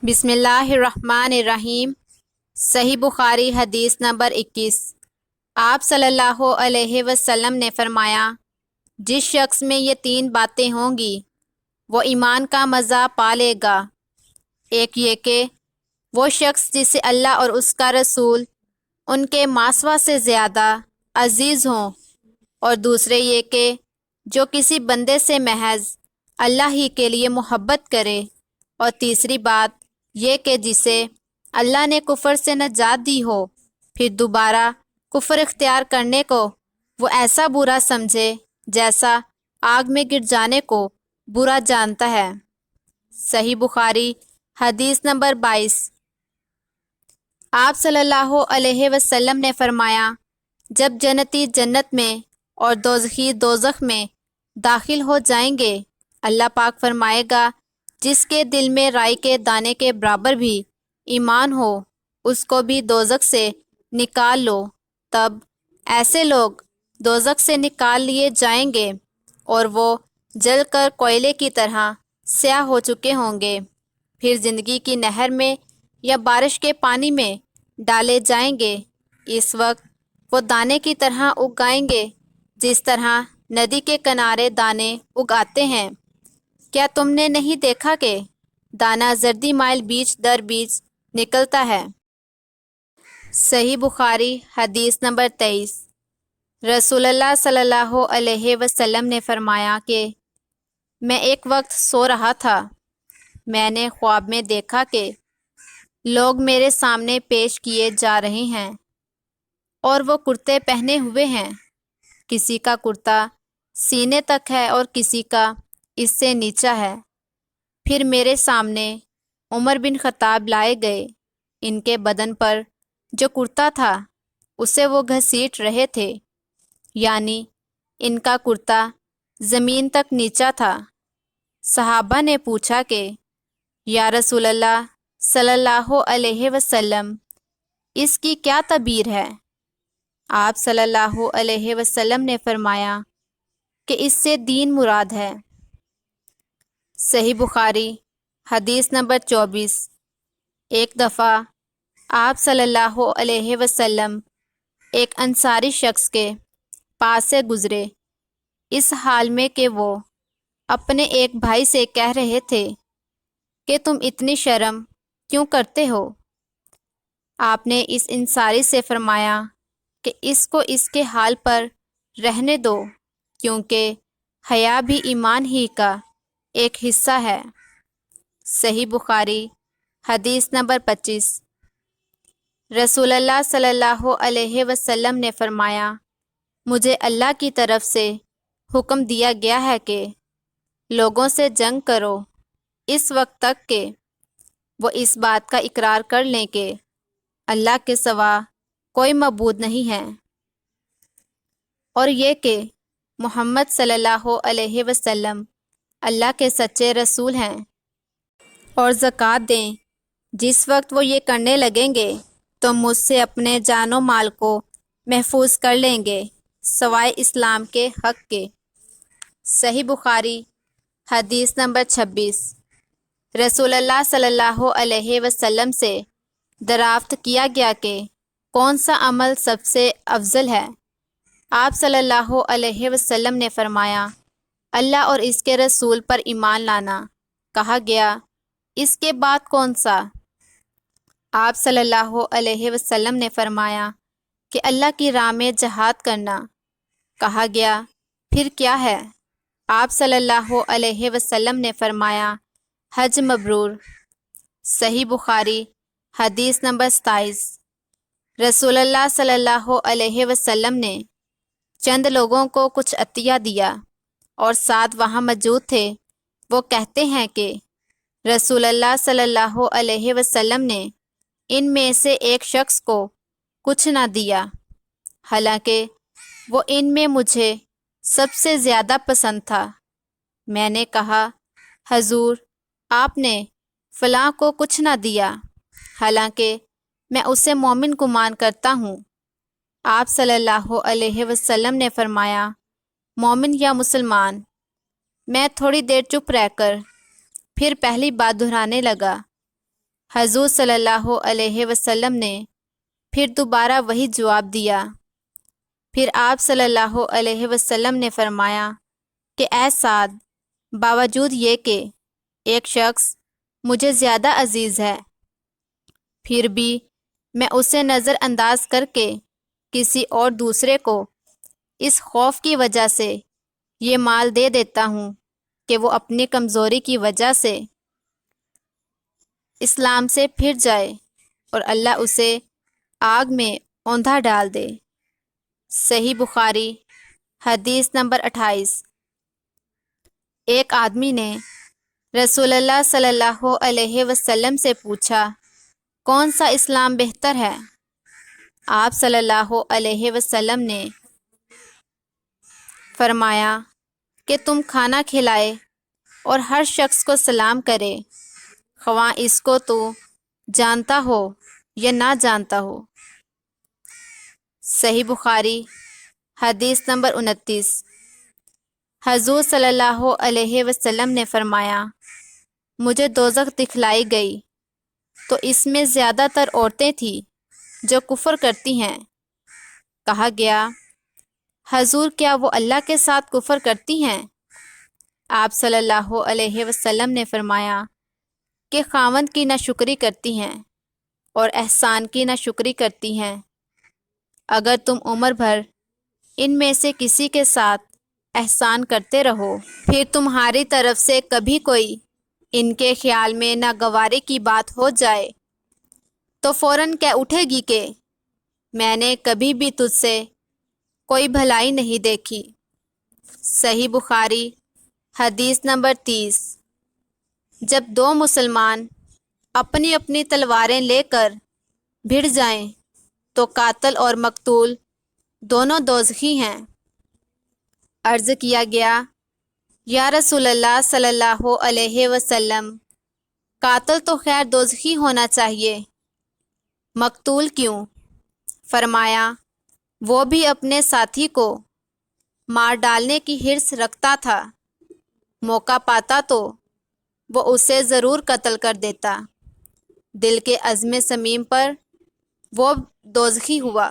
بسم اللہ الرحمن الرحیم۔ صحیح بخاری حدیث نمبر 21۔ آپ صلی اللہ علیہ وسلم نے فرمایا، جس شخص میں یہ 3 باتیں ہوں گی وہ ایمان کا مزہ پا لے گا۔ ایک یہ کہ وہ شخص جسے اللہ اور اس کا رسول ان کے ماسوا سے زیادہ عزیز ہوں، اور دوسرے یہ کہ جو کسی بندے سے محض اللہ ہی کے لیے محبت کرے، اور تیسری بات یہ کہ جسے اللہ نے کفر سے نجات دی ہو، پھر دوبارہ کفر اختیار کرنے کو وہ ایسا برا سمجھے جیسا آگ میں گر جانے کو برا جانتا ہے۔ صحیح بخاری حدیث نمبر 22۔ آپ صلی اللہ علیہ وسلم نے فرمایا، جب جنتی جنت میں اور دوزخی دوزخ میں داخل ہو جائیں گے، اللہ پاک فرمائے گا، جس کے دل میں رائی کے دانے کے برابر بھی ایمان ہو اس کو بھی دوزخ سے نکال لو۔ تب ایسے لوگ دوزخ سے نکال لیے جائیں گے اور وہ جل کر کوئلے کی طرح سیاہ ہو چکے ہوں گے، پھر زندگی کی نہر میں یا بارش کے پانی میں ڈالے جائیں گے۔ اس وقت وہ دانے کی طرح اگائیں گے جس طرح ندی کے کنارے دانے اگاتے ہیں۔ کیا تم نے نہیں دیکھا کہ دانہ زردی مائل بیچ در بیچ نکلتا ہے؟ صحیح بخاری حدیث نمبر 23۔ رسول اللہ صلی اللہ علیہ وسلم نے فرمایا کہ میں ایک وقت سو رہا تھا، میں نے خواب میں دیکھا کہ لوگ میرے سامنے پیش کیے جا رہے ہیں اور وہ کرتے پہنے ہوئے ہیں، کسی کا کرتا سینے تک ہے اور کسی کا اس سے نیچا ہے۔ پھر میرے سامنے عمر بن خطاب لائے گئے، ان کے بدن پر جو کرتا تھا اسے وہ گھسیٹ رہے تھے، یعنی ان کا کرتا زمین تک نیچا تھا۔ صحابہ نے پوچھا کہ یا رسول اللہ صلی اللہ علیہ وسلم، اس کی کیا تعبیر ہے؟ آپ صلی اللہ علیہ وسلم نے فرمایا کہ اس سے دین مراد ہے۔ صحیح بخاری حدیث نمبر 24۔ ایک دفعہ آپ صلی اللہ علیہ وسلم ایک انصاری شخص کے پاس سے گزرے، اس حال میں کہ وہ اپنے ایک بھائی سے کہہ رہے تھے کہ تم اتنی شرم کیوں کرتے ہو؟ آپ نے اس انصاری سے فرمایا کہ اس کو اس کے حال پر رہنے دو، کیونکہ حیا بھی ایمان ہی کا ایک حصہ ہے۔ صحیح بخاری حدیث نمبر 25۔ رسول اللہ صلی اللہ علیہ وسلم نے فرمایا، مجھے اللہ کی طرف سے حکم دیا گیا ہے کہ لوگوں سے جنگ کرو اس وقت تک کہ وہ اس بات کا اقرار کر لیں کہ اللہ کے سوا کوئی معبود نہیں ہے، اور یہ کہ محمد صلی اللہ علیہ وسلم اللہ کے سچے رسول ہیں، اور زکوٰۃ دیں۔ جس وقت وہ یہ کرنے لگیں گے تو مجھ سے اپنے جان و مال کو محفوظ کر لیں گے سوائے اسلام کے حق کے۔ صحیح بخاری حدیث نمبر 26۔ رسول اللہ صلی اللہ علیہ وسلم سے دریافت کیا گیا کہ کون سا عمل سب سے افضل ہے؟ آپ صلی اللہ علیہ وسلم نے فرمایا، اللہ اور اس کے رسول پر ایمان لانا۔ کہا گیا، اس کے بعد کون سا؟ آپ صلی اللہ علیہ وسلم نے فرمایا کہ اللہ کی راہ میں جہاد کرنا۔ کہا گیا، پھر کیا ہے؟ آپ صلی اللہ علیہ وسلم نے فرمایا، حج مبرور۔ صحیح بخاری حدیث نمبر 27۔ رسول اللہ صلی اللہ علیہ وسلم نے چند لوگوں کو کچھ عطیہ دیا، اور ساتھ وہاں موجود تھے وہ کہتے ہیں کہ رسول اللہ صلی اللہ علیہ وسلم نے ان میں سے ایک شخص کو کچھ نہ دیا، حالانکہ وہ ان میں مجھے سب سے زیادہ پسند تھا۔ میں نے کہا، حضور، آپ نے فلاں کو کچھ نہ دیا، حالانکہ میں اسے مومن گمان کرتا ہوں۔ آپ صلی اللہ علیہ وسلم نے فرمایا، مومن یا مسلمان؟ میں تھوڑی دیر چپ رہ کر پھر پہلی بات دہرانے لگا، حضور صلی اللہ علیہ وسلم نے پھر دوبارہ وہی جواب دیا۔ پھر آپ صلی اللہ علیہ وسلم نے فرمایا کہ اے سعد، باوجود یہ کہ ایک شخص مجھے زیادہ عزیز ہے، پھر بھی میں اسے نظر انداز کر کے کسی اور دوسرے کو اس خوف کی وجہ سے یہ مال دے دیتا ہوں کہ وہ اپنی کمزوری کی وجہ سے اسلام سے پھر جائے اور اللہ اسے آگ میں اوندھا ڈال دے۔ صحیح بخاری حدیث نمبر 28۔ ایک آدمی نے رسول اللہ صلی اللہ علیہ وسلم سے پوچھا، کون سا اسلام بہتر ہے؟ آپ صلی اللہ علیہ وسلم نے فرمایا کہ تم کھانا کھلائے اور ہر شخص کو سلام کرے، خواہ اس کو تو جانتا ہو یا نہ جانتا ہو۔ صحیح بخاری حدیث نمبر 29۔ حضور صلی اللہ علیہ وسلم نے فرمایا، مجھے دوزخ دکھلائی گئی تو اس میں زیادہ تر عورتیں تھیں جو کفر کرتی ہیں۔ کہا گیا، حضور کیا وہ اللہ کے ساتھ کفر کرتی ہیں؟ آپ صلی اللہ علیہ وسلم نے فرمایا کہ خاوند کی ناشکری کرتی ہیں اور احسان کی ناشکری کرتی ہیں۔ اگر تم عمر بھر ان میں سے کسی کے ساتھ احسان کرتے رہو، پھر تمہاری طرف سے کبھی کوئی ان کے خیال میں ناگواری کی بات ہو جائے تو فوراً کہہ اٹھے گی کہ میں نے کبھی بھی تجھ سے کوئی بھلائی نہیں دیکھی۔ صحیح بخاری حدیث نمبر 30۔ جب دو مسلمان اپنی اپنی تلواریں لے کر بھڑ جائیں تو قاتل اور مقتول دونوں دوزخی ہیں۔ عرض کیا گیا، یا رسول اللہ صلی اللہ علیہ وسلم، قاتل تو خیر دوزخی ہونا چاہیے، مقتول کیوں؟ فرمایا، وہ بھی اپنے ساتھی کو مار ڈالنے کی حرص رکھتا تھا، موقع پاتا تو وہ اسے ضرور قتل کر دیتا، دل کے عزم سمیم پر وہ دوزخی ہوا۔